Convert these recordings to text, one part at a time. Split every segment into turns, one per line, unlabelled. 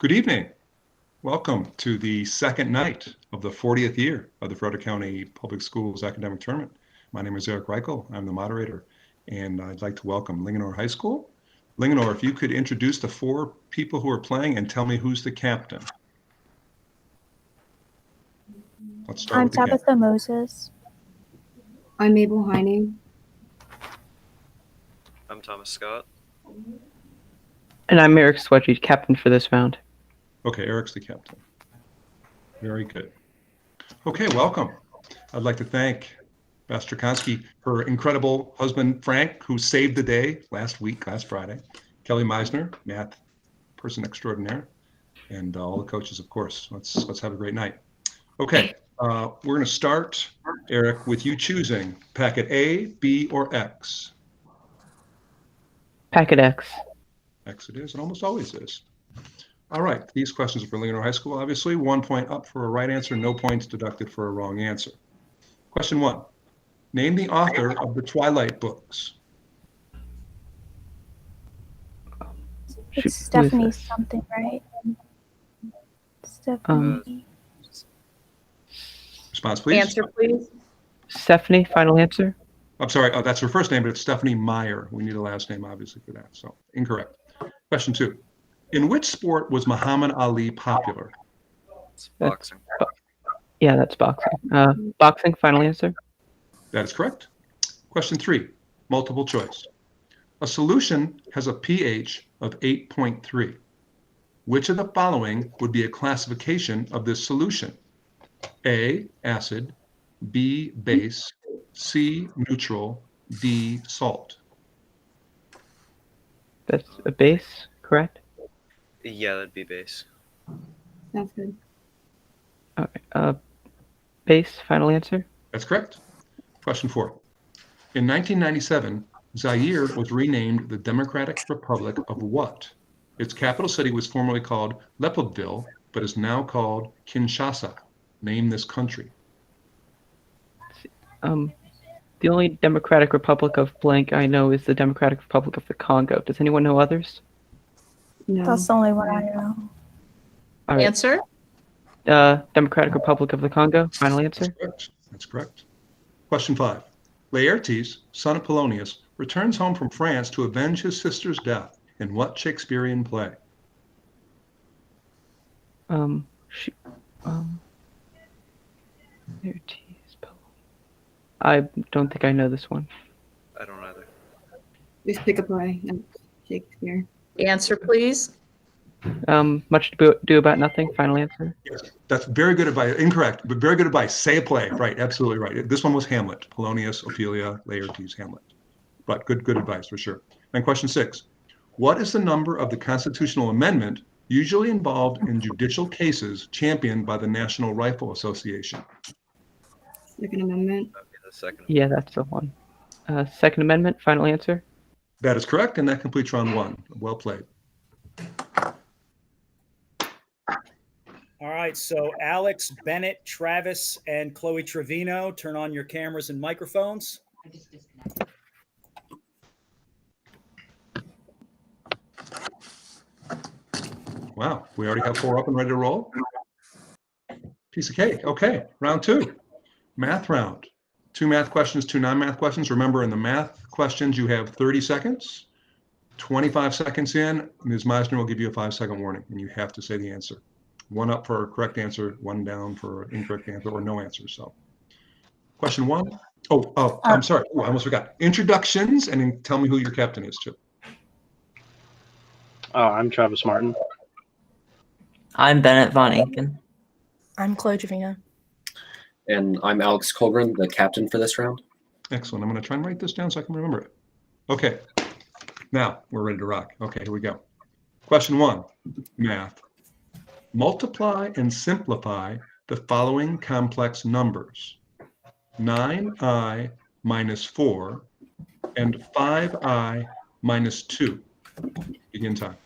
Good evening. Welcome to the second night of the 40th year of the Frederick County Public Schools Academic Tournament. My name is Eric Reichel. I'm the moderator, and I'd like to welcome Linganore High School. Linganore, if you could introduce the four people who are playing and tell me who's the captain. Let's start with the captain.
I'm Tabitha Moses.
I'm Mabel Heining.
I'm Thomas Scott.
And I'm Eric Swedge, captain for this round.
Okay, Eric's the captain. Very good. Okay, welcome. I'd like to thank Beth Strakonski, her incredible husband, Frank, who saved the day last Friday, Kelly Meisner, math person extraordinaire, and all the coaches, of course. Let's have a great night. Okay, we're going to start, Eric, with you choosing packet A, B, or X.
Packet X.
X it is. It almost always is. All right. These questions are for Linganore High School, obviously. 1 point up for a right answer, no points deducted for a wrong answer. Question 1. Name the author of the Twilight books.
It's Stephanie something, right? Stephanie.
Response, please.
Answer, please.
Stephanie, final answer?
I'm sorry. Oh, that's her first name, but it's Stephanie Meyer. We need a last name, obviously, for that. So incorrect. Question 2. In which sport was Muhammad Ali popular?
It's boxing.
Yeah, that's boxing. Boxing, final answer?
That is correct. Question 3, multiple choice. A solution has a pH of 8.3. Which of the following would be a classification of this solution? A, acid, B, base, C, neutral, D, salt.
That's a base, correct?
Yeah, that'd be base.
That's good.
Okay. Base, final answer?
That's correct. Question 4. In 1997, Zaire was renamed the Democratic Republic of what? Its capital city was formerly called Leopoldville, but is now called Kinshasa. Name this country.
The only Democratic Republic of blank I know is the Democratic Republic of the Congo. Does anyone know others?
No.
That's the only one I know.
All right.
Answer?
Democratic Republic of the Congo, final answer?
That's correct. That's correct. Question 5. Laertes, son of Polonius, returns home from France to avenge his sister's death in what Shakespearean play?
I don't think I know this one.
I don't either.
Just pick a play. Shakespeare.
Answer, please.
Much to do about nothing, final answer?
Yes, that's very good advice. Incorrect, but very good advice. Say a play. Right, absolutely right. This one was Hamlet. Polonius, Ophelia, Laertes, Hamlet. But good advice for sure. And question 6. What is the number of the constitutional amendment usually involved in judicial cases championed by the National Rifle Association?
Second Amendment.
That'd be the second.
Yeah, that's the one. Second Amendment, final answer?
That is correct, and that completes round 1. Well played.
All right, so Alex, Bennett, Travis, and Chloe Trevino, turn on your cameras and microphones.
Wow, we already have 4 up and ready to roll. Piece of cake. Okay, round 2, math round. 2 math questions, 2 non-math questions. Remember, in the math questions, you have 30 seconds. 25 seconds in, Ms. Meisner will give you a 5-second warning, and you have to say the answer. 1 up for a correct answer, 1 down for an incorrect answer, or no answer. So, question 1. Oh, I'm sorry. I almost forgot. Introductions, and then tell me who your captain is, too.
I'm Travis Martin.
I'm Bennett Von Inken.
I'm Chloe Trevino.
And I'm Alex Colgren, the captain for this round.
Excellent. I'm going to try and write this down so I can remember it. Okay. Now we're ready to rock. Okay, here we go. Question 1, math. Multiply and simplify the following complex numbers: 9i minus 4 and 5i minus 2. Begin time.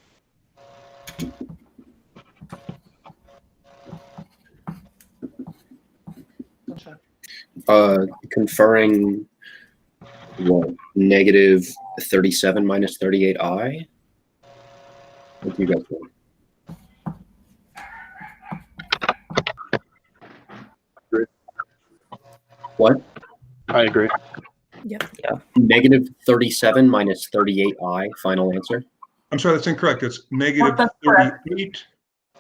Conferring what? Negative 37 minus 38i? What do you guys want? What?
I agree.
Negative 37 minus 38i. Final answer.
I'm sorry, that's incorrect. It's negative
That's correct.
38.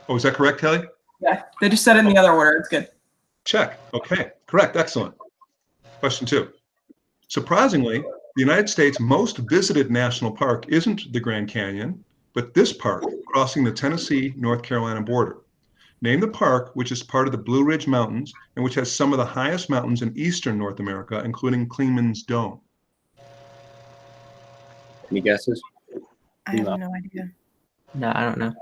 Oh, is that correct, Kelly?
Yeah, they just said it in the other order. It's good.
Check. Okay, correct. Excellent. Question 2. Surprisingly, the United States' most visited national park isn't the Grand Canyon, but this park crossing the Tennessee-North Carolina border. Name the park, which is part of the Blue Ridge Mountains and which has some of the highest mountains in eastern North America, including Kleeman's Dome.
Any guesses?
I have no idea.
No, I don't know.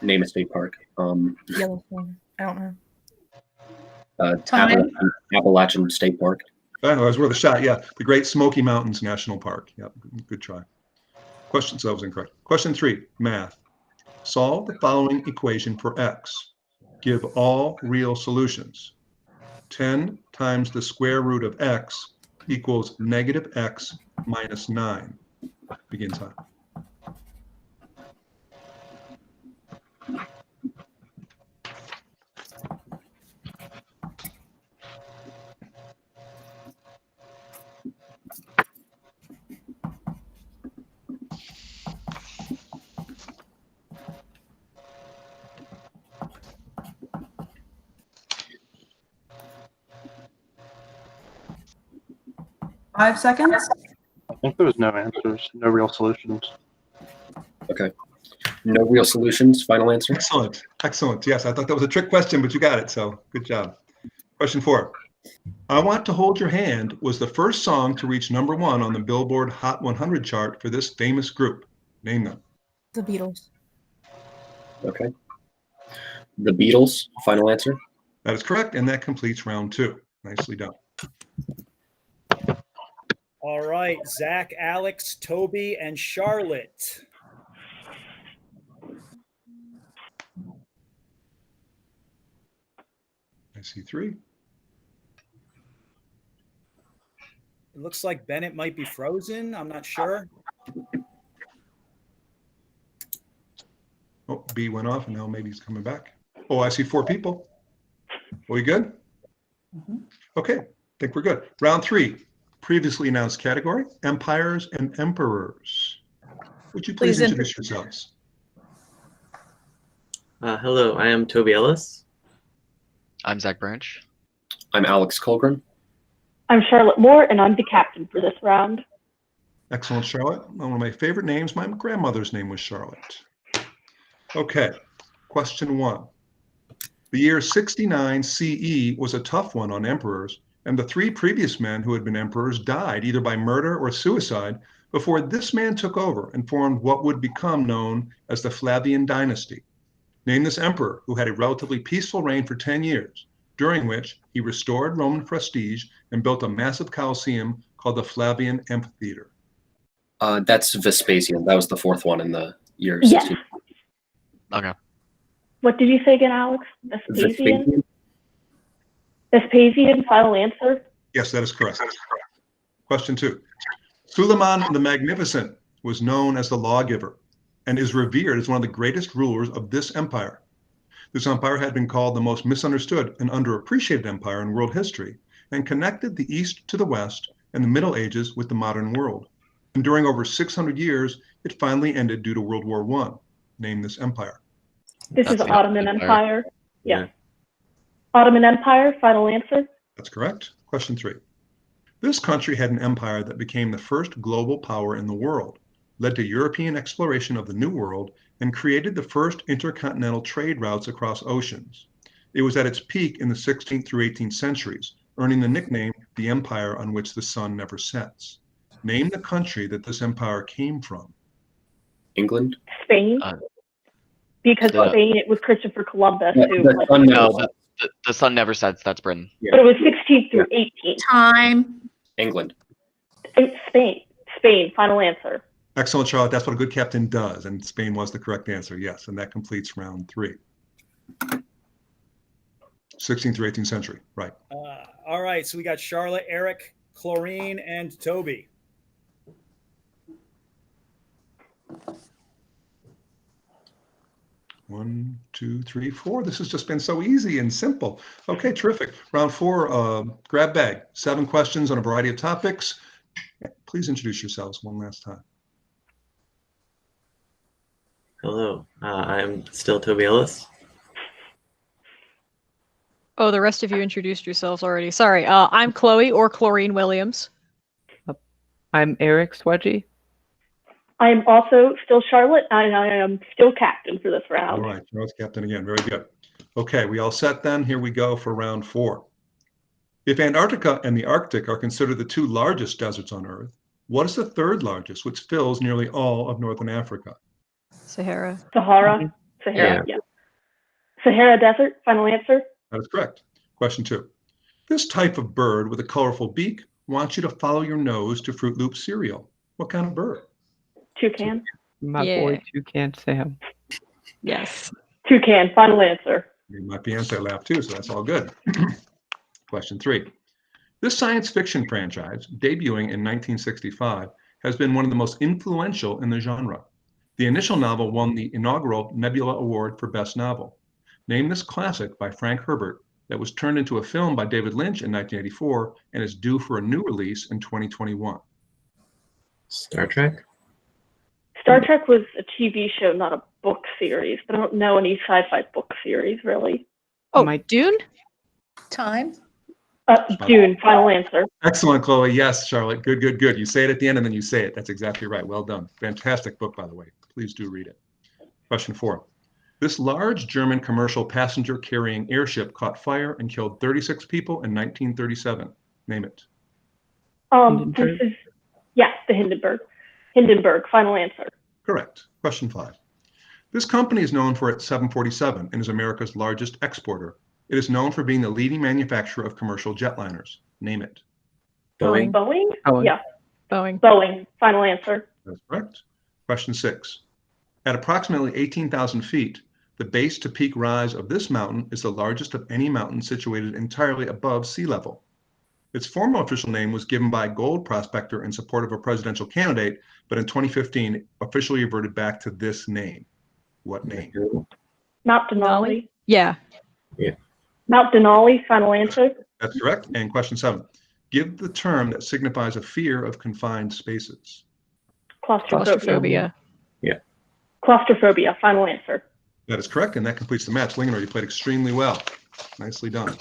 Name a state park.
Yellowstone. I don't know.
Appalachian State Park.
Oh, that was worth a shot. Yeah, the Great Smoky Mountains National Park. Yeah, good try. Question, so that was incorrect. Question 3, math. Solve the following equation for x. Give all real solutions. 10 times the square root of x equals negative x minus 9. Begin time.
Five seconds.
I think there was no answers, no real solutions.
Okay. No real solutions. Final answer.
Excellent. Excellent. Yes, I thought that was a trick question, but you got it. So good job. Question 4. I Want to Hold Your Hand was the first song to reach #1 on the Billboard Hot 100 chart for this famous group. Name them.
The Beatles.
Okay. The Beatles. Final answer.
That is correct, and that completes round 2. Nicely done.
All right, Zach, Alex, Toby, and Charlotte.
I see 3.
It looks like Bennett might be frozen. I'm not sure.
Oh, B went off, and now maybe he's coming back. Oh, I see 4 people. Are we good? Okay, I think we're good. Round 3, previously announced category, empires and emperors. Would you please introduce yourselves?
Hello, I am Toby Ellis.
I'm Zach Branch.
I'm Alex Colgren.
I'm Charlotte Moore, and I'm the captain for this round.
Excellent, Charlotte. One of my favorite names. My grandmother's name was Charlotte. Okay, question 1. The year 69 CE was a tough one on emperors, and the 3 previous men who had been emperors died either by murder or suicide before this man took over and formed what would become known as the Flavian dynasty. Name this emperor who had a relatively peaceful reign for 10 years, during which he restored Roman prestige and built a massive Colosseum called the Flavian Amphitheater.
That's Vespasian. That was the 4th one in the year.
Yes.
16.
Okay.
What did you say again, Alex? Vespasian? Vespasian, final answer?
Yes, that is correct. Question 2. Suleiman the Magnificent was known as the lawgiver and is revered as one of the greatest rulers of this empire. This empire had been called the most misunderstood and underappreciated empire in world history and connected the East to the West and the Middle Ages with the modern world. And during over 600 years, it finally ended due to World War I. Name this empire.
This is Ottoman Empire. Yeah. Ottoman Empire, final answer?
That's correct. Question 3. This country had an empire that became the first global power in the world, led to European exploration of the New World, and created the first intercontinental trade routes across oceans. It was at its peak in the 16th through 18th centuries, earning the nickname the empire on which the sun never sets. Name the country that this empire came from.
England.
Spain. Because Spain, it was Christopher Columbus who.
The sun never sets. That's Britain.
Yeah.
But it was 16th through 18th.
Time.
England.
Spain, final answer.
Excellent, Charlotte. That's what a good captain does. And Spain was the correct answer. Yes. And that completes round 3. 16th through 18th century. Right.
All right. So we got Charlotte, Eric, Chlorine, and Toby.
1, 2, 3, 4. This has just been so easy and simple. Okay, terrific. Round 4, grab bag. 7 questions on a variety of topics. Please introduce yourselves one last time.
Hello, I'm still Toby Ellis.
Oh, the rest of you introduced yourselves already. Sorry. I'm Chloe or Chlorine Williams.
I'm Eric Swedgy.
I am also still Charlotte, and I am still captain for this round.
All right, Charles captain again. Very good. Okay, we all set then? Here we go for round 4. If Antarctica and the Arctic are considered the 2 largest deserts on Earth, what is the 3rd largest, which fills nearly all of northern Africa?
Sahara.
Sahara. Sahara, yeah. Sahara Desert, final answer?
That is correct. Question 2. This type of bird with a colorful beak wants you to follow your nose to Fruit Loop cereal. What kind of bird?
Toucan.
My boy Toucan Sam.
Yes.
Toucan, final answer.
You might be anti-lap too, so that's all good. Question 3. This science fiction franchise, debuting in 1965, has been one of the most influential in the genre. The initial novel won the inaugural Nebula Award for Best Novel. Name this classic by Frank Herbert that was turned into a film by David Lynch in 1984 and is due for a new release in 2021.
Star Trek?
Star Trek was a TV show, not a book series, but I don't know any sci-fi book series, really.
Oh, Dune?
Time?
Dune, final answer.
Excellent, Chloe. Yes, Charlotte. Good, good, good. You say it at the end and then you say it. That's exactly right. Well done. Fantastic book, by the way. Please do read it. Question 4. This large German commercial passenger carrying airship caught fire and killed 36 people in 1937. Name it.
This is, yes, the Hindenburg. Hindenburg, final answer.
Correct. Question 5. This company is known for its 747 and is America's largest exporter. It is known for being the leading manufacturer of commercial jetliners. Name it.
Boeing?
Boeing?
Boeing.
Yeah.
Boeing.
Boeing, final answer.
That's correct. Question 6. At approximately 18,000 feet, the base to peak rise of this mountain is the largest of any mountain situated entirely above sea level. Its former official name was given by a gold prospector in support of a presidential candidate, but in 2015 officially reverted back to this name. What name?
Mount Denali.
Yeah.
Mount Denali, final answer.
That's correct. And question 7. Give the term that signifies a fear of confined spaces.
Claustrophobia.
Yeah.
Claustrophobia, final answer.
That is correct, and that completes the match. Linganore, you played extremely well. Nicely done.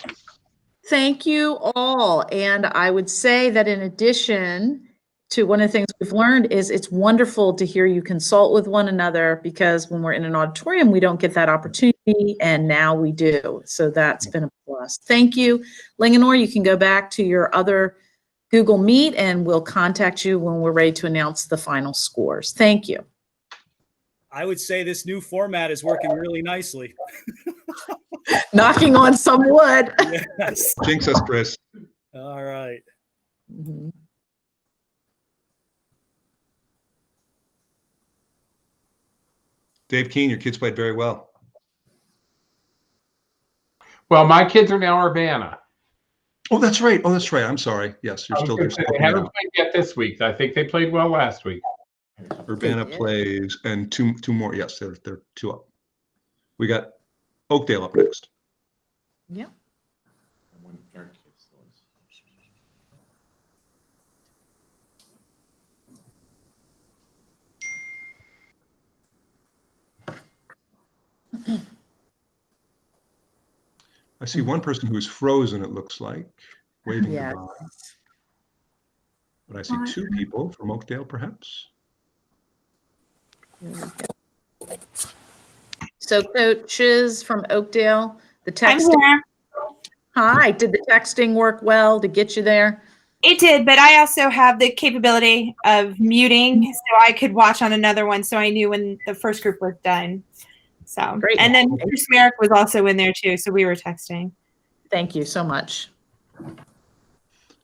Thank you all. And I would say that in addition to one of the things we've learned is it's wonderful to hear you consult with one another, because when we're in an auditorium, we don't get that opportunity, and now we do. So that's been a plus. Thank you. Linganore, you can go back to your other Google Meet and we'll contact you when we're ready to announce the final scores. Thank you.
I would say this new format is working really nicely.
Knocking on some wood.
Yes.
Jinx us, Chris.
All right.
Mhm.
Dave Keene, your kids played very well.
Well, my kids are now Urbana.
Oh, that's right. Oh, that's right. I'm sorry. Yes, you're still.
They haven't played yet this week. I think they played well last week.
Urbana plays, and two more. Yes, they're 2 up. We got Oakdale up next.
Yeah.
I see one person who's frozen, it looks like, waving
Yes.
goodbye. But I see 2 people from Oakdale, perhaps.
So coaches from Oakdale, the texting. Hi, did the texting work well to get you there?
It did, but I also have the capability of muting, so I could watch on another one, so I knew when the first group was done. So
Great.
And then Chris Merrick was also in there too, so we were texting.
Thank you so much.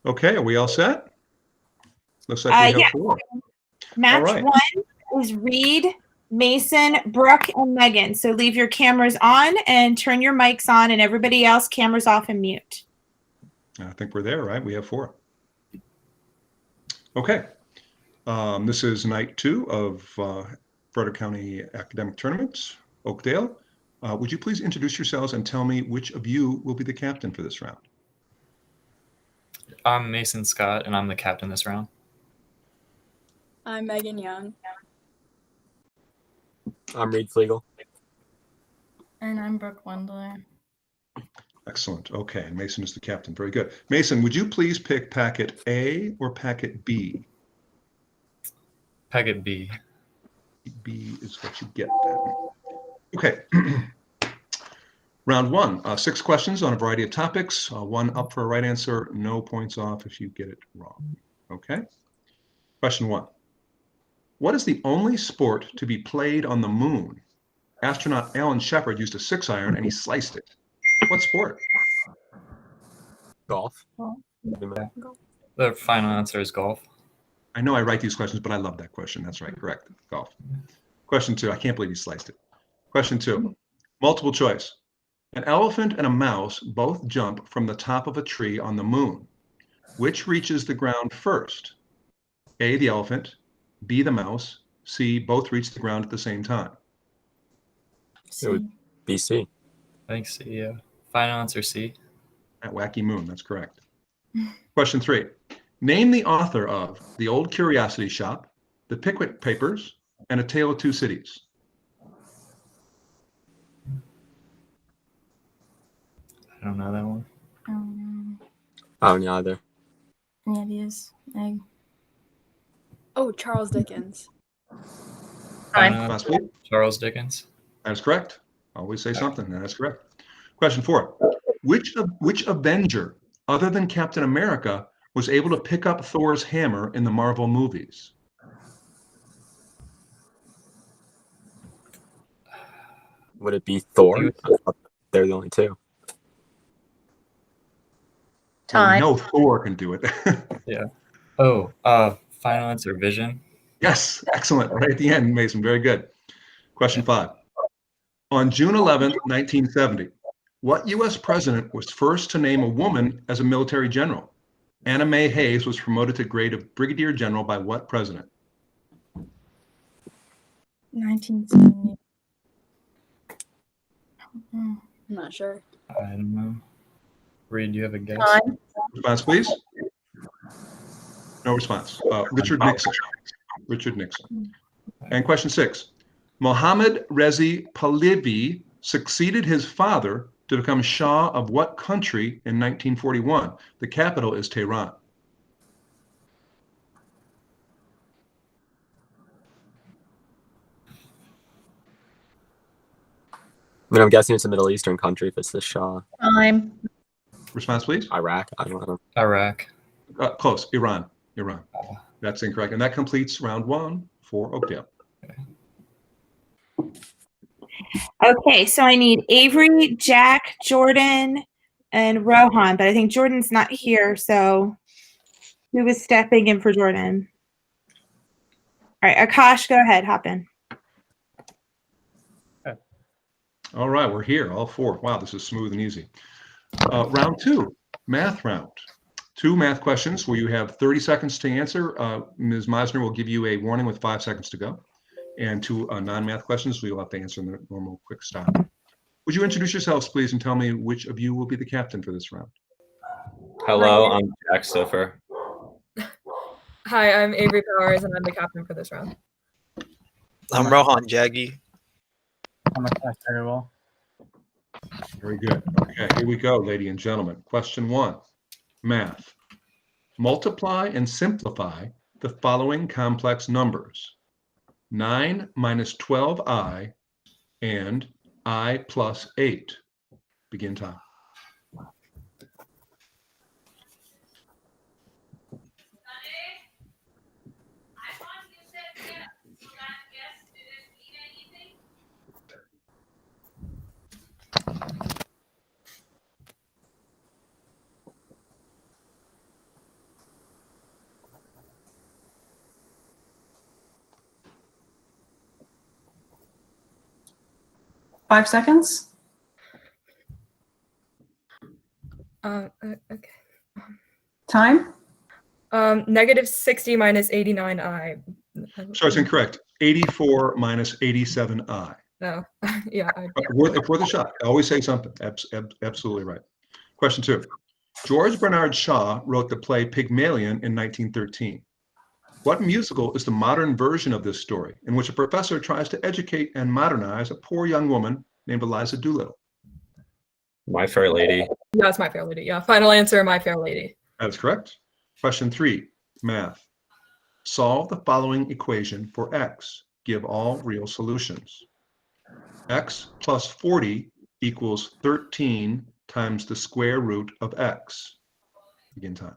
Okay, are we all set? Looks like we have 4.
Match
All right.
1 is Reed, Mason, Brooke, and Megan. So leave your cameras on and turn your mics on, and everybody else cameras off and mute.
I think we're there, right? We have 4. Okay. This is night 2 of Frederick County Academic Tournament, Oakdale. Would you please introduce yourselves and tell me which of you will be the captain for this round?
I'm Mason Scott, and I'm the captain this round.
I'm Megan Young.
I'm Reed Flegel.
And I'm Brooke Wendler.
Excellent. Okay, Mason is the captain. Very good. Mason, would you please pick packet A or packet B?
Packet B.
B is what you get then. Okay. Round one, 6 questions on a variety of topics. 1 up for a right answer, no points off if you get it wrong. Okay. Question 1. What is the only sport to be played on the moon? Astronaut Alan Shepard used a 6-iron and he sliced it. What sport?
Golf.
The final answer is golf.
I know I write these questions, but I love that question. That's right. Correct. Golf. Question 2. I can't believe he sliced it. Question 2. Multiple choice. An elephant and a mouse both jump from the top of a tree on the moon. Which reaches the ground first? A, the elephant, B, the mouse, C, both reach the ground at the same time.
It would be C.
I think C, yeah. Final answer C.
That wacky moon, that's correct. Question 3. Name the author of The Old Curiosity Shop, The Pickwick Papers, and A Tale of Two Cities.
I don't know that one.
I don't know either.
Any ideas? Egg.
Oh, Charles Dickens.
Final answer, Charles Dickens.
That's correct. Always say something. That's correct. Question 4. Which Avenger, other than Captain America, was able to pick up Thor's hammer in the Marvel movies?
Would it be Thor? They're the only two.
Well, we know Thor can do it.
Yeah. Oh, final answer, Vision.
Yes, excellent. Right at the end, Mason. Very good. Question 5. On June 11th, 1970, what U.S. president was first to name a woman as a military general? Anna Mae Hayes was promoted to grade of brigadier general by what president?
1970.
I'm not sure.
I don't know. Reed, do you have a guess?
Response, please. No response. Richard Nixon. Richard Nixon. And question 6. Mohammad Reza Pahlavi succeeded his father to become Shah of what country in 1941? The capital is Tehran.
I mean, I'm guessing it's a Middle Eastern country if it's the Shah.
Time.
Response, please.
Iraq. I don't know.
Iraq.
Close. Iran. Iran. That's incorrect. And that completes round 1 for Oakdale.
Okay, so I need Avery, Jack, Jordan, and Rohan, but I think Jordan's not here, so who was stepping in for Jordan? All right, Akash, go ahead, hop in.
All right, we're here, all 4. Wow, this is smooth and easy. Round 2, math round. 2 math questions where you have 30 seconds to answer. Ms. Meisner will give you a warning with 5 seconds to go. And 2 non-math questions, we will have to answer in the normal quick stop. Would you introduce yourselves, please, and tell me which of you will be the captain for this round?
Hello, I'm Jack Soffer.
Hi, I'm Avery Powers, and I'm the captain for this round.
I'm Rohan Jaggi.
I'm Akash Agarwal.
Very good. Okay, here we go, ladies and gentlemen. Question 1, math. Multiply and simplify the following complex numbers. 9 minus 12i and I plus 8. Begin time.
Five seconds.
Okay.
Time.
Negative 60 minus 89i.
Sorry, it's incorrect. 84 minus 87i.
No. Yeah.
If worth a shot. Always say something. Absolutely right. Question 2. George Bernard Shaw wrote the play Pygmalion in 1913. What musical is the modern version of this story in which a professor tries to educate and modernize a poor young woman named Eliza Doolittle?
My Fair Lady.
Yeah, it's My Fair Lady. Yeah. Final answer, My Fair Lady.
That is correct. Question 3, math. Solve the following equation for x. Give all real solutions. X plus 40 equals 13 times the square root of x. Begin time.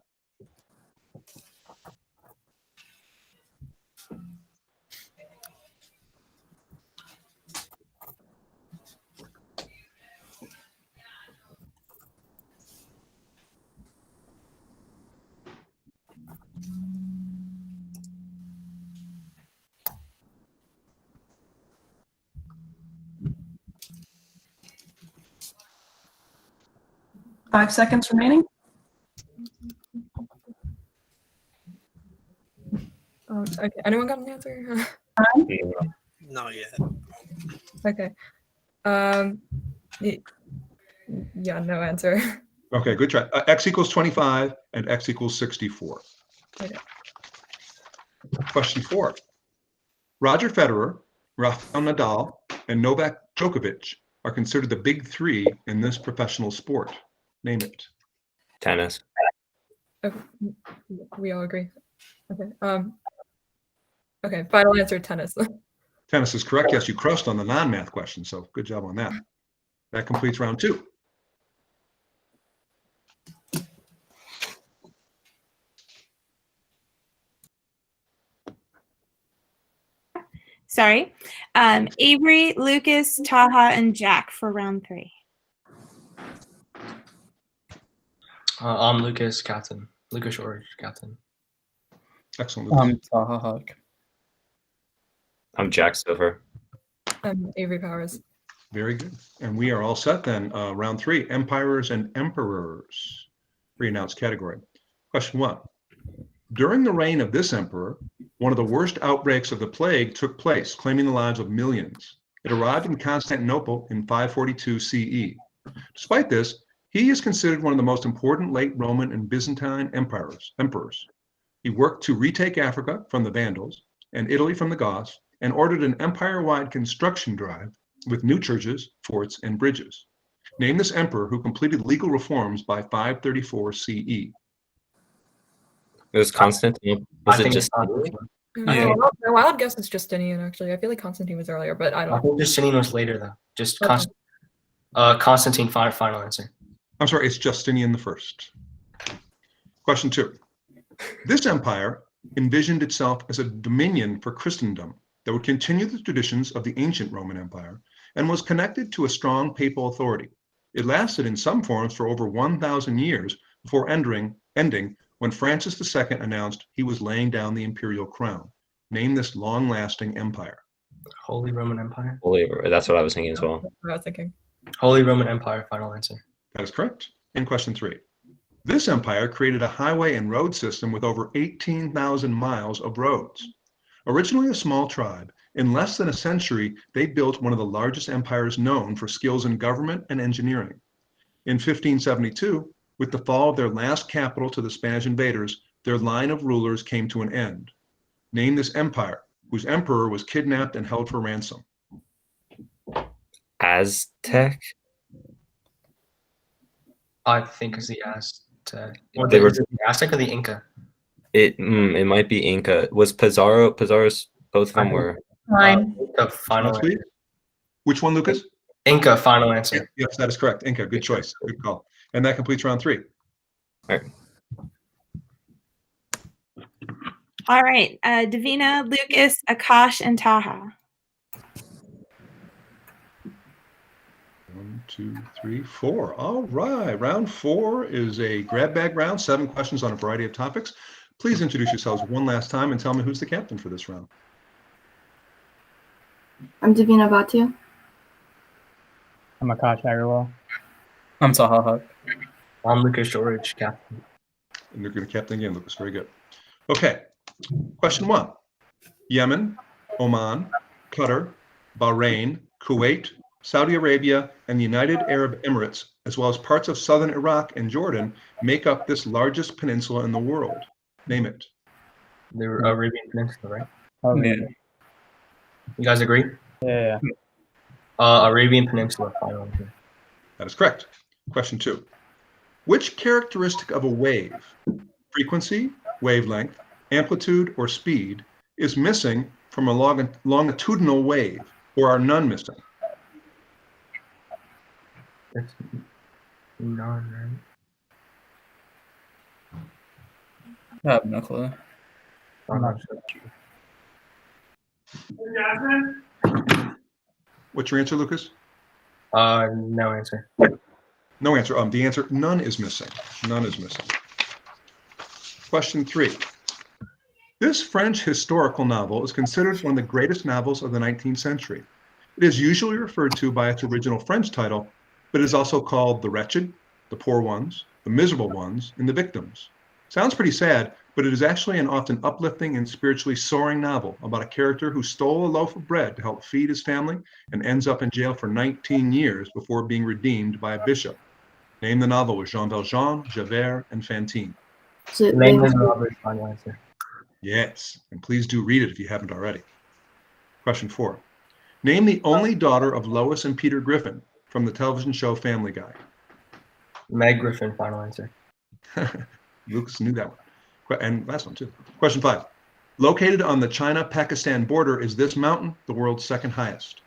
Five seconds remaining.
Okay. Anyone got an answer?
Not yet.
Okay. Yeah, no answer.
Okay, good try. X equals 25 and x equals 64.
Okay.
Question 4. Roger Federer, Rafael Nadal, and Novak Djokovic are considered the big three in this professional sport. Name it.
Tennis.
Okay. We all agree. Okay. Okay. Final answer, tennis.
Tennis is correct. Yes, you crushed on the non-math question, so good job on that. That completes round 2.
Sorry. Avery, Lucas, Taha, and Jack for round 3.
I'm Lucas, captain. Lucas Shorridge, captain.
Excellent. Lucas.
I'm Taha Huck.
I'm Jack Stover.
I'm Avery Powers.
Very good. And we are all set then. Round 3, empires and emperors. Pre-announced category. Question 1. During the reign of this emperor, one of the worst outbreaks of the plague took place, claiming the lives of millions. It arrived in Constantinople in 542 CE. Despite this, he is considered one of the most important late Roman and Byzantine emperors. He worked to retake Africa from the Vandals and Italy from the Goths, and ordered an empire-wide construction drive with new churches, forts, and bridges. Name this emperor who completed legal reforms by 534 CE.
It was Constantine. Was it just?
Yeah. My wild guess is Justinian, actually. I feel like Constantine was earlier, but I don't
I think Justinian was later, though. Just
Okay.
Constantine, final answer.
I'm sorry, it's Justinian the First. Question 2. This empire envisioned itself as a dominion for Christendom that would continue the traditions of the ancient Roman Empire and was connected to a strong papal authority. It lasted in some forms for over 1,000 years before ending when Francis II announced he was laying down the imperial crown. Name this long-lasting empire.
Holy Roman Empire.
That's what I was thinking as well.
That's what I was thinking.
Holy Roman Empire, final answer.
That is correct. In question 3. This empire created a highway and road system with over 18,000 miles of roads. Originally a small tribe, in less than a century, they built one of the largest empires known for skills in government and engineering. In 1572, with the fall of their last capital to the Spanish invaders, their line of rulers came to an end. Name this empire, whose emperor was kidnapped and held for ransom.
Aztec.
I think it's the Aztec. Or
They were-
the Aztec or the Inca?
It might be Inca. Was Pizarro's both of them were?
Inca, final
Please?
answer.
Which one, Lucas?
Inca, final answer.
Yes, that is correct. Inca, good choice. Good call. And that completes round 3.
All right.
All right. Davina, Lucas, Akash, and Taha.
1, 2, 3, 4. All right. Round 4 is a grab bag round, 7 questions on a variety of topics. Please introduce yourselves one last time and tell me who's the captain for this round.
I'm Davina Batu.
I'm Akash Agarwal. I'm Taha Huck.
I'm Lucas Shorridge, captain.
And you're going to captain again, Lucas. Very good. Okay. Question 1. Yemen, Oman, Qatar, Bahrain, Kuwait, Saudi Arabia, and the United Arab Emirates, as well as parts of southern Iraq and Jordan, make up this largest peninsula in the world? Name it.
The Arabian Peninsula, right?
Oh, yeah.
You guys agree?
Yeah.
Arabian Peninsula, final answer.
That is correct. Question 2. Which characteristic of a wave, frequency, wavelength, amplitude, or speed, is missing from a longitudinal wave, or are none missing?
That's none,
I have no clue.
I'm not sure.
What's your answer, Lucas?
No answer.
No answer. The answer, none is missing. None is missing. Question 3. This French historical novel is considered one of the greatest novels of the 19th century. It is usually referred to by its original French title, but is also called The Wretched, The Poor Ones, The Miserable Ones, and The Victims. Sounds pretty sad, but it is actually an often uplifting and spiritually soaring novel about a character who stole a loaf of bread to help feed his family and ends up in jail for 19 years before being redeemed by a bishop. Name the novel with Jean Valjean, Javert, and Fantine.
Final answer.
Yes, and please do read it if you haven't already. Question 4. Name the only daughter of Lois and Peter Griffin from the television show Family Guy.
Meg Griffin, final answer.
Lucas knew that one. And last one too. Question 5. Located on the China-Pakistan border is this mountain, the world's second highest?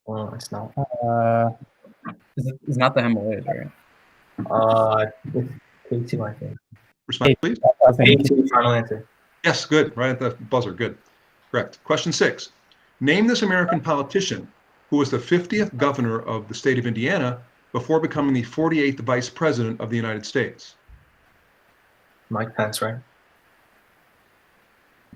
Well, it's not.
It's not the Himalayas, right?
It's K2, I think.
Response, please.
K2, final answer.
Yes, good. Right at the buzzer. Good. Correct. Question 6. Name this American politician who was the 50th governor of the state of Indiana before becoming the 48th vice president of the United States.
Mike Pence, right?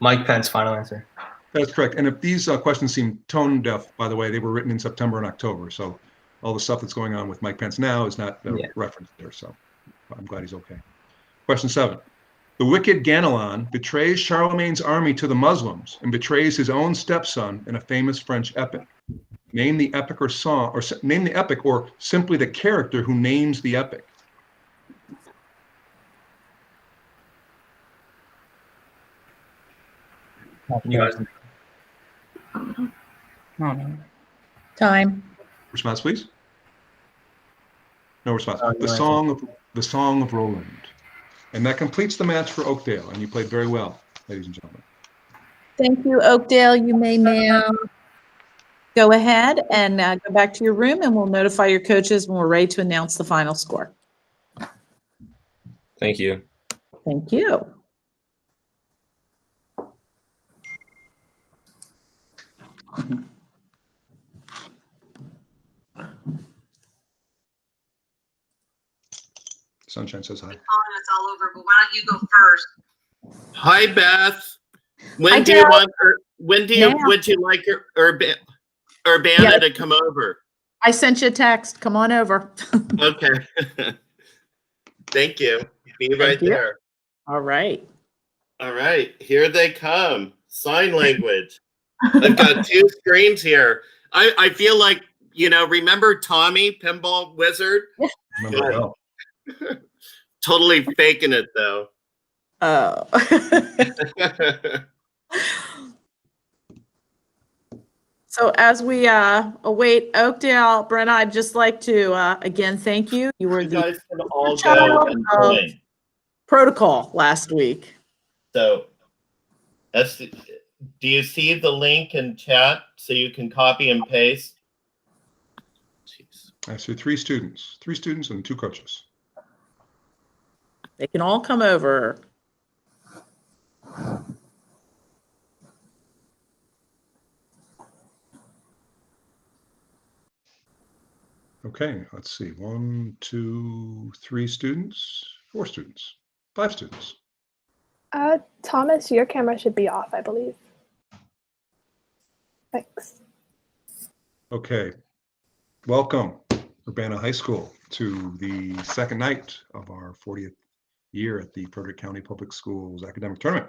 Mike Pence, final answer.
That's correct. And if these questions seem tone deaf, by the way, they were written in September and October. So all the stuff that's going on with Mike Pence now is not referenced there. So I'm glad he's okay. Question 7. The wicked Ganelon betrays Charlemagne's army to the Muslims and betrays his own stepson in a famous French epic. Name the epic or song, or name the epic, or simply the character who names the epic.
You guys.
No.
Time.
Response, please. No response.
No
The Song of Roland. And that completes the match for Oakdale, and you played very well, ladies and gentlemen.
Thank you, Oakdale. You may now go ahead and go back to your room, and we'll notify your coaches when we're ready to announce the final score.
Thank you.
Thank you.
Sunshine says hi.
It's all over, but why don't you go first?
Hi, Beth. When
Hi,
do you
Dad.
want? Would you like Urbana
Yeah.
to come over?
I sent you a text. Come on over.
Okay. Thank you. Be right
you.
there.
All right.
All right, here they come. Sign language. I've got two screens here. I feel like, remember Tommy, Pinball Wizard?
Remember well.
Totally faking it, though.
Oh. So as we await Oakdale, Brenna, I'd just like to again thank you. You were
You
the
guys can all go
child
and
of
join.
protocol last week.
So, do you see the link in chat so you can copy and paste? Jeez.
I see 3 students and 2 coaches.
They can all come over.
Okay, let's see. 1, 2, 3 students, 4 students, 5 students.
Thomas, your camera should be off, I believe. Thanks.
Okay, welcome, Urbana High School, to the second night of our 40th year at the Frederick County Public Schools Academic Tournament.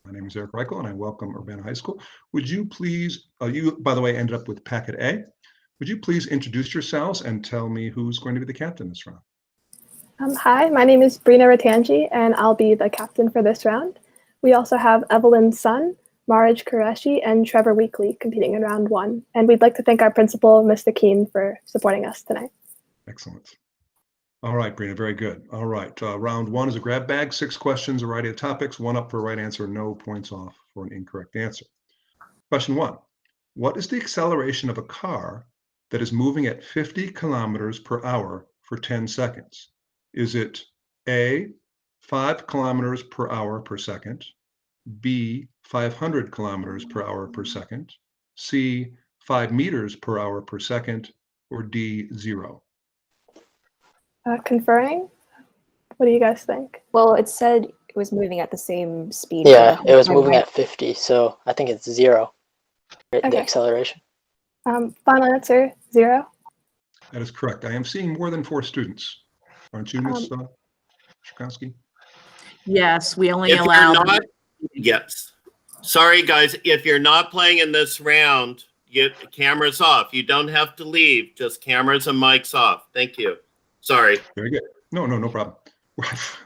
My name is Eric Reichel, and I welcome Urbana High School. Would you please, you, by the way, ended up with packet A. Would you please introduce yourselves and tell me who's going to be the captain this round?
Hi, my name is Brina Ratanji, and I'll be the captain for this round. We also have Evelyn Sun, Maraj Qureshi, and Trevor Weekly competing in round 1. And we'd like to thank our principal, Mr. Keene, for supporting us tonight.
Excellent. All right, Brina, very good. All right, round 1 is a grab bag, 6 questions, a variety of topics, 1 up for a right answer, no points off for an incorrect answer. Question 1, what is the acceleration of a car that is moving at 50 kilometers per hour for 10 seconds? Is it A, 5 kilometers per hour per second, B, 500 kilometers per hour per second, C, 5 meters per hour per second, or D, 0?
Conferring? What do you guys think?
Well, it said it was moving at the same speed.
Yeah, it was moving at 50, so I think it's 0, the
Okay.
acceleration.
Final answer, 0.
That is correct. I am seeing more than 4 students. Aren't you, Ms. Shukowski?
Yes, we only
If you're
allow.
not, yes. Sorry, guys. If you're not playing in this round, cameras off. You don't have to leave. Just cameras and mics off. Thank you. Sorry.
Very good. No problem.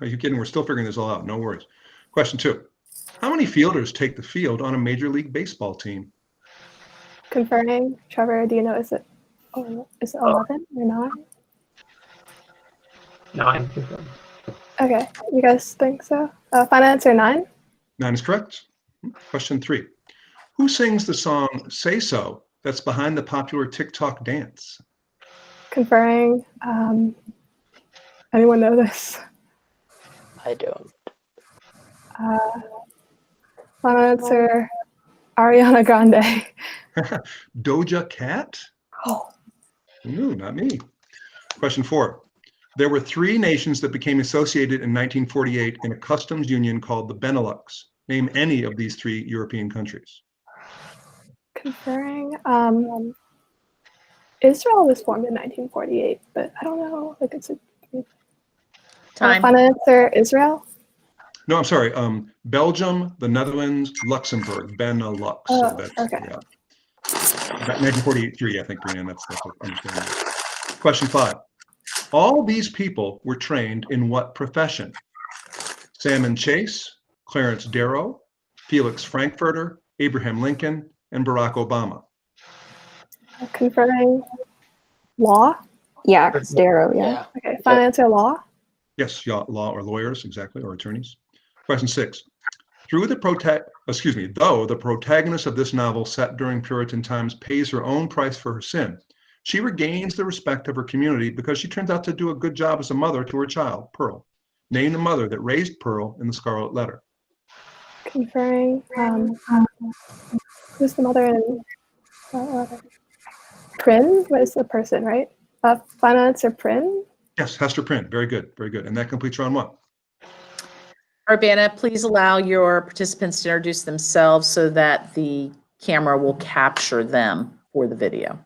Are you kidding? We're still figuring this all out. No worries. Question 2. How many fielders take the field on a Major League Baseball team?
Conferring. Trevor, do you know, is it 11 or 9?
9.
Okay, you guys think so? Final answer, 9.
9 is correct. Question 3. Who sings the song Say So that's behind the popular TikTok dance?
Conferring. Anyone know this?
I don't.
Final answer, Ariana Grande.
Doja Cat?
Oh.
No, not me. Question 4. There were 3 nations that became associated in 1948 in a customs union called the Benelux. Name any of these 3 European countries.
Conferring. Israel was formed in 1948, but I don't know. Like it's a
Time.
Final answer, Israel.
No, I'm sorry. Belgium, the Netherlands, Luxembourg, Benelux.
Oh,
So that's,
okay.
yeah. 1943, I think, Brianne, that's what I'm understanding. Question 5. All these people were trained in what profession? Salmon Chase, Clarence Darrow, Felix Frankfurter, Abraham Lincoln, and Barack Obama.
Conferring. Law.
Yeah, it's Darrow. Yeah.
Okay. Final answer, law.
Yes, yeah, law or lawyers, exactly, or attorneys. Question 6. Though the protagonist of this novel set during Puritan times pays her own price for her sin, she regains the respect of her community because she turns out to do a good job as a mother to her child, Pearl. Name the mother that raised Pearl in the Scarlet Letter.
Conferring. Who's the mother in Prynne? What is the person, right? Final answer, Prynne.
Yes, Hester Prynne. Very good, very good. And that completes round 1.
Urbana, please allow your participants to introduce themselves so that the camera will capture them for the video.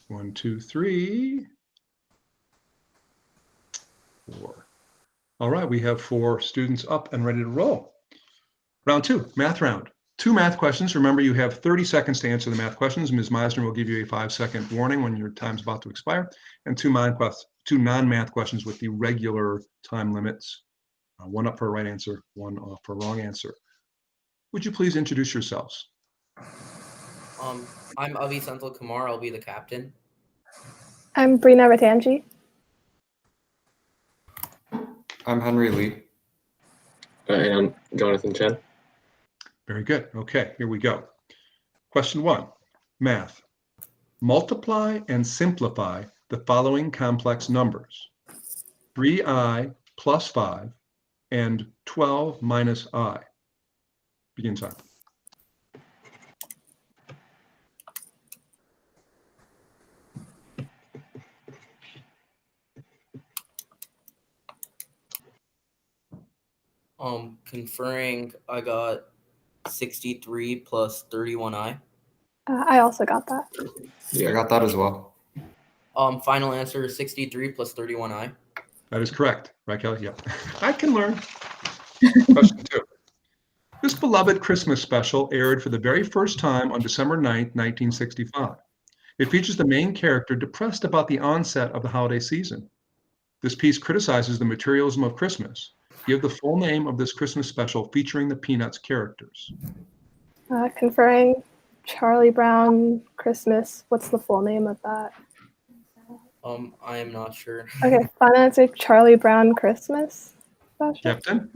1, 2, 3, 4. All right, we have 4 students up and ready to roll. Round 2, math round. 2 math questions. Remember, you have 30 seconds to answer the math questions. Ms. Meisner will give you a 5-second warning when your time's about to expire, and 2 non-math questions with the regular time limits. 1 up for a right answer, 1 off for a wrong answer. Would you please introduce yourselves?
I'm Avi Senthil Kumar. I'll be the captain.
I'm Brina Ratanji.
I'm Henry Lee.
I'm Jonathan Chen.
Very good. Okay, here we go. Question 1, math. Multiply and simplify the following complex numbers: 3i plus 5 and 12 minus I. Begin time.
Conferring, I got 63 plus 31i.
I also got that.
Yeah, I got that as well.
Final answer, 63 plus 31i.
That is correct. Right, Kelly? Yep. I can learn. Question 2. This beloved Christmas special aired for the very first time on December 9th, 1965. It features the main character depressed about the onset of the holiday season. This piece criticizes the materialism of Christmas. Give the full name of this Christmas special featuring the Peanuts characters.
Conferring Charlie Brown Christmas. What's the full name of that?
I am not sure.
Okay, final answer, Charlie Brown Christmas special.
Captain?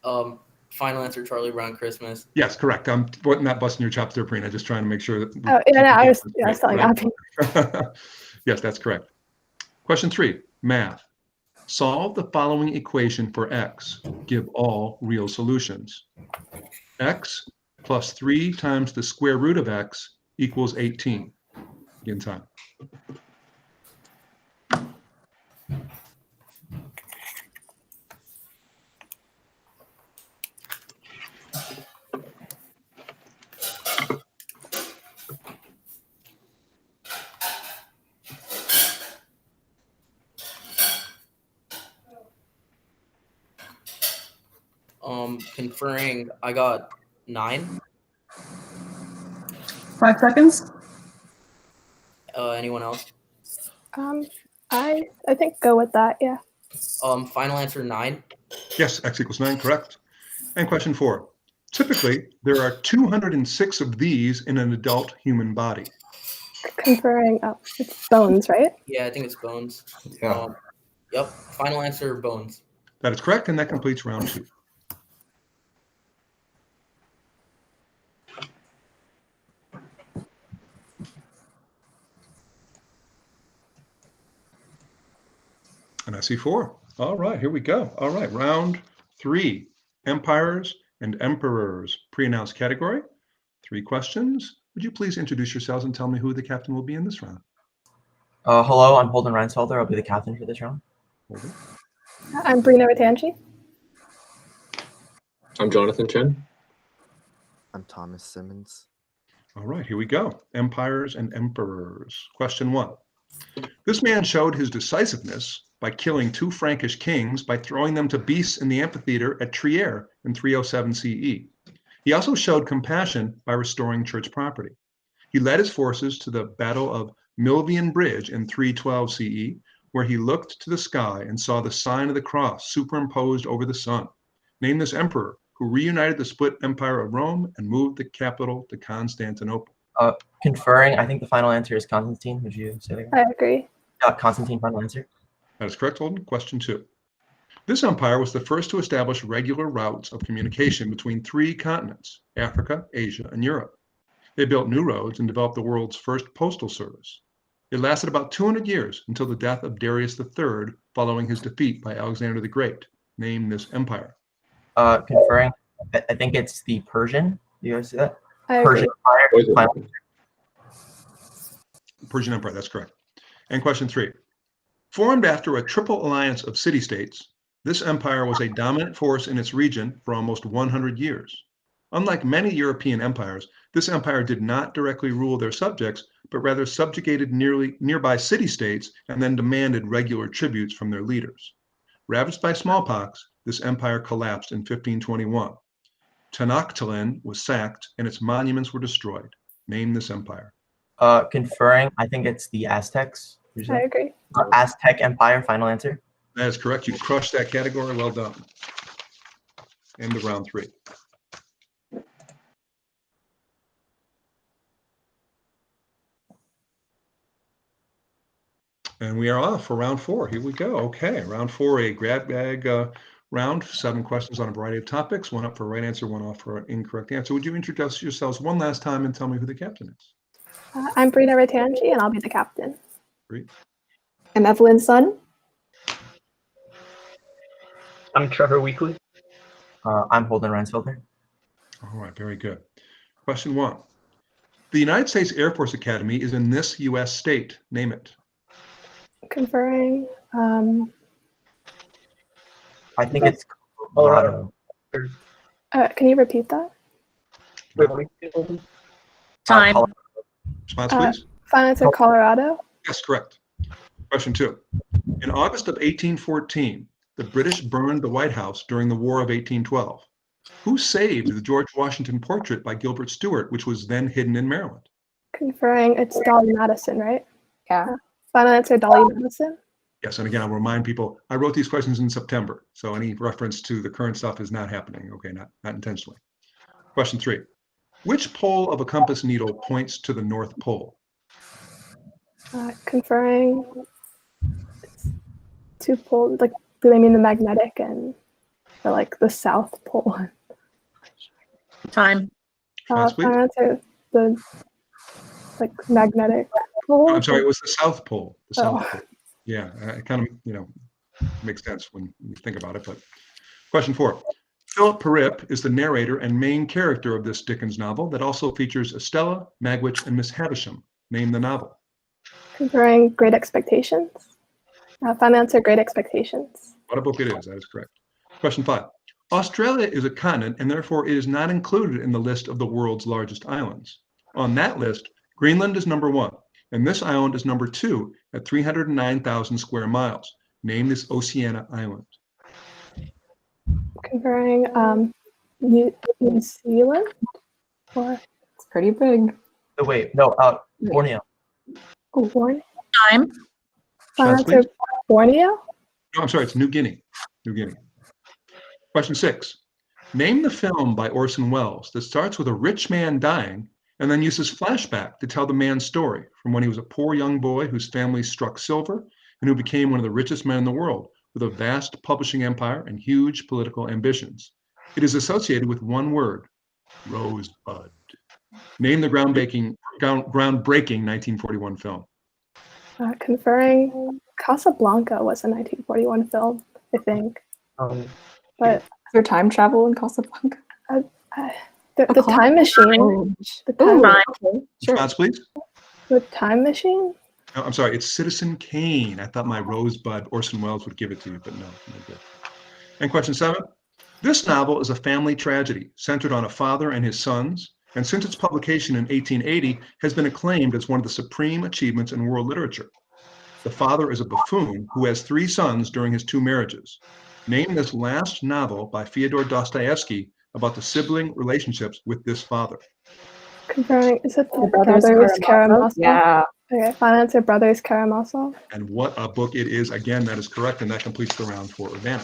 Final answer, Charlie Brown Christmas.
Yes, correct. I'm not busting your chops there, Prina. Just trying to make sure that.
Oh, yeah, no, I was telling Abby.
Yes, that's correct. Question 3, math. Solve the following equation for x. Give all real solutions. X plus 3 times the square root of x equals 18. Begin time.
Conferring, I got 9.
5 seconds.
Anyone else?
I think go with that, yeah.
Final answer 9.
Yes, x equals 9, correct. And question 4. Typically, there are 206 of these in an adult human body.
Conferring, it's bones, right?
Yeah, I think it's bones.
Yeah.
Yep. Final answer, bones.
That is correct, and that completes round 2. And I see 4. All right, here we go. All right, round 3, empires and emperors, pre-announced category. 3 questions. Would you please introduce yourselves and tell me who the captain will be in this round?
Hello, I'm Holden Reinsfelder. I'll be the captain for this round.
Holden.
I'm Brina Ratanji.
I'm Jonathan Chen.
I'm Thomas Simmons.
All right, here we go. Empires and emperors. Question 1. This man showed his decisiveness by killing 2 Frankish kings by throwing them to beasts in the amphitheater at Trier in 307 CE. He also showed compassion by restoring church property. He led his forces to the Battle of Milvian Bridge in 312 CE, where he looked to the sky and saw the sign of the cross superimposed over the sun. Name this emperor who reunited the split empire of Rome and moved the capital to Constantinople.
Conferring, I think the final answer is Constantine. Would you say that?
I agree.
Constantine, final answer.
That is correct, Holden. Question 2. This empire was the first to establish regular routes of communication between 3 continents, Africa, Asia, and Europe. They built new roads and developed the world's first postal service. It lasted about 200 years until the death of Darius III following his defeat by Alexander the Great. Name this empire.
Conferring, I think it's the Persian. Do you guys see that?
I
Persian
agree.
Empire. Final
Persian Empire, that's correct. And question 3. Formed after a triple alliance of city-states, this empire was a dominant force in its region for almost 100 years. Unlike many European empires, this empire did not directly rule their subjects, but rather subjugated nearby city-states and then demanded regular tributes from their leaders. Ravaged by smallpox, this empire collapsed in 1521. Tenochtitlan was sacked and its monuments were destroyed. Name this empire.
Conferring, I think it's the Aztecs.
I agree.
Aztec Empire, final answer.
That is correct. You crushed that category. Well done. End of round 3. And we are off for round 4. Here we go. Okay, round 4, a grab bag round. 7 questions on a variety of topics. 1 up for a right answer, 1 off for an incorrect answer. Would you introduce yourselves one last time and tell me who the captain is?
I'm Brina Ratanji, and I'll be the captain.
Great.
I'm Evelyn Sun.
I'm Trevor Weekly.
I'm Holden Reinsfelder.
All right, very good. Question 1. The United States Air Force Academy is in this U.S. state. Name it.
Conferring.
I think it's Colorado.
Can you repeat that?
Time.
Response, please.
Final answer, Colorado.
Yes, correct. Question 2. In August of 1814, the British burned the White House during the War of 1812. Who saved the George Washington portrait by Gilbert Stuart, which was then hidden in Maryland?
Conferring, it's Dolly Madison, right?
Yeah.
Final answer, Dolly Madison.
Yes, and again, I'll remind people, I wrote these questions in September, so any reference to the current stuff is not happening, okay, not intentionally. Question 3. Which pole of a compass needle points to the North Pole?
Conferring, it's 2 poles, like, do they mean the magnetic and the South Pole?
Time.
Final answer, the magnetic pole.
I'm sorry, it was the South Pole. The South
Oh.
Pole. Yeah, it kind of, makes sense when you think about it. But question 4. Philip Perrip is the narrator and main character of this Dickens novel that also features Estella, Magwitch, and Miss Havisham. Name the novel.
Conferring, Great Expectations. Final answer, Great Expectations.
What a book it is. That is correct. Question 5. Australia is a continent, and therefore it is not included in the list of the world's largest islands. On that list, Greenland is number 1, and this island is number 2 at 309,000 square miles. Name this Oceania island.
Conferring, New Zealand? Or
It's pretty big.
Oh, wait, no, Borneo.
oh, Borneo?
Time.
Final
Chance,
answer,
please.
Borneo?
No, I'm sorry, it's New Guinea. New Guinea. Question 6. Name the film by Orson Welles that starts with a rich man dying and then uses flashback to tell the man's story from when he was a poor young boy whose family struck silver and who became one of the richest men in the world with a vast publishing empire and huge political ambitions. It is associated with one word, Rosebud. Name the groundbreaking 1941 film.
Conferring, Casablanca was a 1941 film, I think. But
Is there time travel in Casablanca?
the time machine. The time,
Response, please.
the time machine?
No, I'm sorry, it's Citizen Kane. I thought my Rosebud Orson Welles would give it to you, but no good. And question 7. This novel is a family tragedy centered on a father and his sons, and since its publication in 1880, has been acclaimed as one of the supreme achievements in world literature. The father is a buffoon who has 3 sons during his 2 marriages. Name this last novel by Fyodor Dostoevsky about the sibling relationships with this father.
Conferring, is it the
Brothers
Brothers
Karamazov?
Karamazov?
Yeah.
Okay, final answer, Brothers Karamazov.
And what a book it is. Again, that is correct, and that completes the round for Urbana.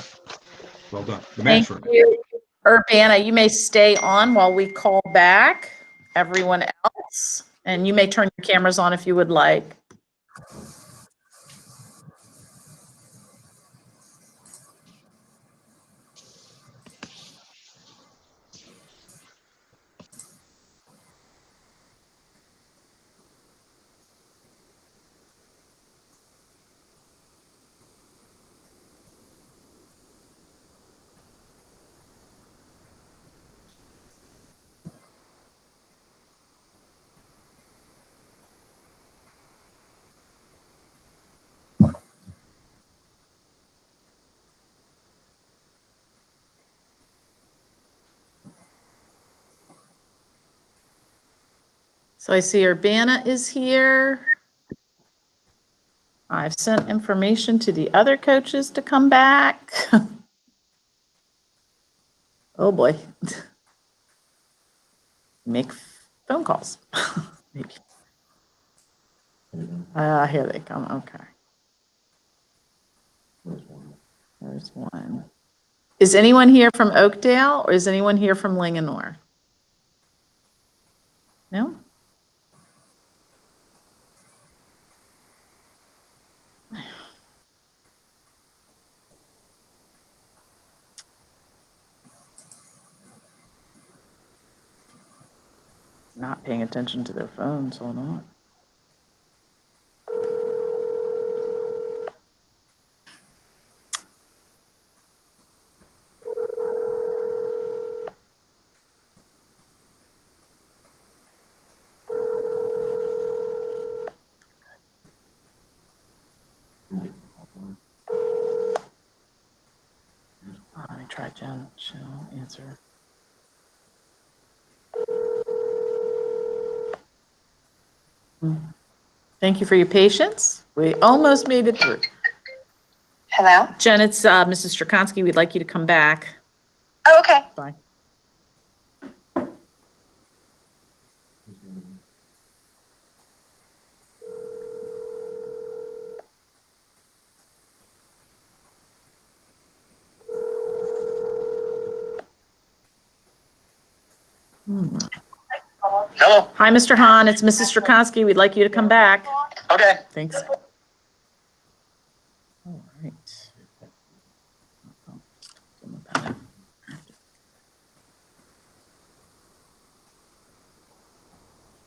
Well done. The
Thank
math room.
you. Urbana, you may stay on while we call back everyone else, and you may turn your cameras on if you would like. So I see Urbana is here. I've sent information to the other coaches to come back. Oh boy. Make phone calls, maybe. Here they come, okay. There's one. Is anyone here from Oakdale or is anyone here from Linganore? No? Not paying attention to their phones, hold on. Let me try Jen, she'll answer. Thank you for your patience. We almost made it through.
Hello?
Jen, it's Mrs. Strakonsky. We'd like you to come back.
Oh, okay.
Bye.
Hello.
Hi, Mr. Hahn. It's Mrs. Strakonsky. We'd like you to come back.
Okay.
Thanks. All right.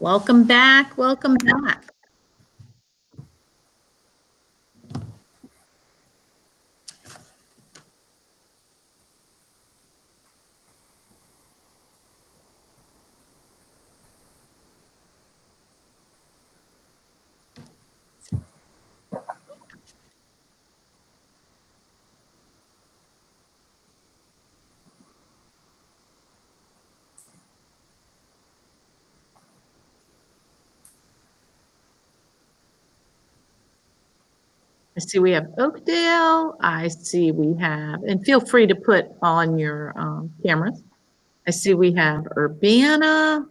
Welcome back. Welcome back. I see we have Oakdale. I see we have, and feel free to put on your cameras. I see we have Urbana.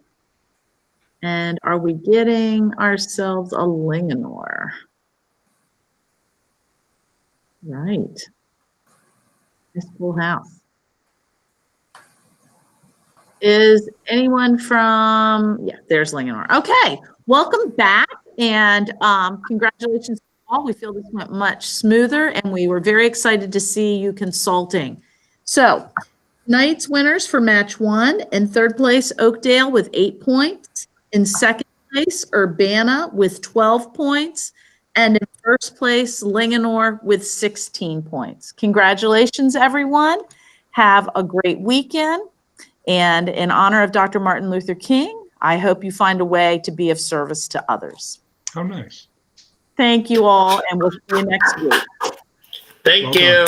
And are we getting ourselves a Linganore? Right. Nice full house. Is anyone from, yeah, there's Linganore. Okay, welcome back and congratulations to all. We feel this went much smoother and we were very excited to see you consulting. So tonight's winners for match 1, in third place, Oakdale with 8 points. In second place, Urbana with 12 points. And in first place, Linganore with 16 points. Congratulations, everyone. Have a great weekend. And in honor of Dr. Martin Luther King, I hope you find a way to be of service to others.
How nice.
Thank you all, and we'll see you next week.
Thank you.